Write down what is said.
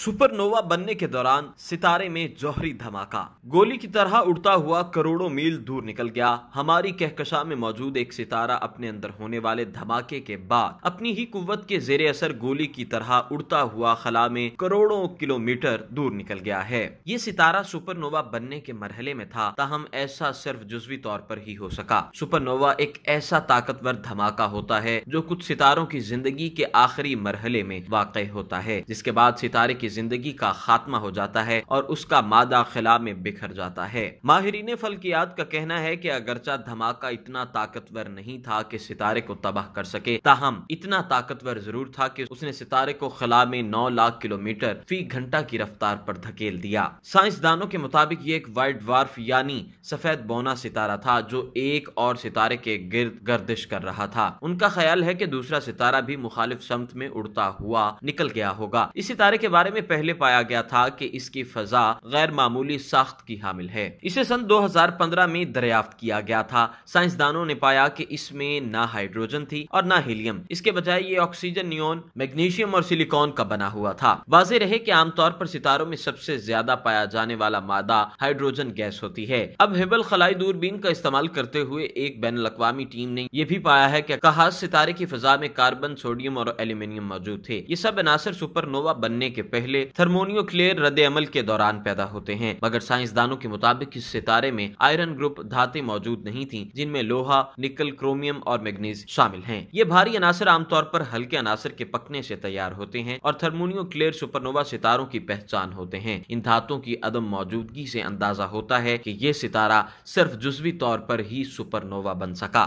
Supernova बनने के दौरान सितारे में जौहरी धमाका। गोली की तरह उड़ता हुआ करोड़ों मील दूर निकल गया। हमारी कहकशां में मौजूद एक सितारा अपने अंदर होने वाले धमाके के बाद अपनी ही कुव्वत के जेरे असर गोली की तरह उड़ता हुआ खला में करोड़ों किलोमीटर दूर निकल गया है। ये सितारा सुपरनोवा बनने के मरहले में था, ताहम ऐसा सिर्फ जुज़वी तौर पर ही हो सका। सुपरनोवा एक ऐसा ताकतवर धमाका होता है जो कुछ सितारों की जिंदगी के आखिरी मरहले में वाक़ई होता है, जिसके बाद सितारे की जिंदगी का खात्मा हो जाता है और उसका मादा खला में बिखर जाता है। माहिरीन फल्कियात का कहना है कि अगरचा धमाका इतना ताकतवर नहीं था कि सितारे को तबाह कर सके, ताहम इतना ताकतवर जरूर था कि उसने सितारे को खला में 9 लाख किलोमीटर फी घंटा की रफ्तार पर धकेल दिया। साइंसदानों के मुताबिक ये एक व्हाइट ड्वार्फ यानी सफेद बौना सितारा था जो एक और सितारे के गिर्द गर्दिश कर रहा था। उनका ख्याल है कि दूसरा सितारा भी मुखालिफ समत में उड़ता हुआ निकल गया होगा। इस सितारे के बारे में पहले पाया गया था कि इसकी फजा गैर मामूली साख्त की हामिल है। इसे सन 2015 में दरियाफ्त किया गया था। साइंसदानों ने पाया कि इसमें ना हाइड्रोजन थी और ना हीलियम, इसके बजाय ये ऑक्सीजन, नियोन, मैग्नीशियम और सिलिकॉन का बना हुआ था। वाज़ेह रहे कि आमतौर पर सितारों में सबसे ज्यादा पाया जाने वाला मादा हाइड्रोजन गैस होती है। अब हिबल खलाई दूरबीन का इस्तेमाल करते हुए एक बैनुल अक़वामी टीम ने यह भी पाया है कि कहास सितारे की फजा में कार्बन, सोडियम और एल्यूमिनियम मौजूद थे। ये सब अनासर सुपरनोवा बनने के पहले थर्मोन्यूक्लियर रद्द अमल के दौरान पैदा होते हैं, मगर साइंसदानों के मुताबिक इस सितारे में आयरन ग्रुप धातें मौजूद नहीं थी, जिनमें लोहा, निकल, क्रोमियम और मैग्नीज शामिल हैं। ये भारी अनासर आमतौर पर हल्के अनासर के पकने से तैयार होते हैं और थर्मोन्यूक्लियर सुपरनोवा सितारों की पहचान होते हैं। इन धातुओं की अदम मौजूदगी से अंदाजा होता है कि ये सितारा सिर्फ जुज़वी तौर पर ही सुपरनोवा बन सका।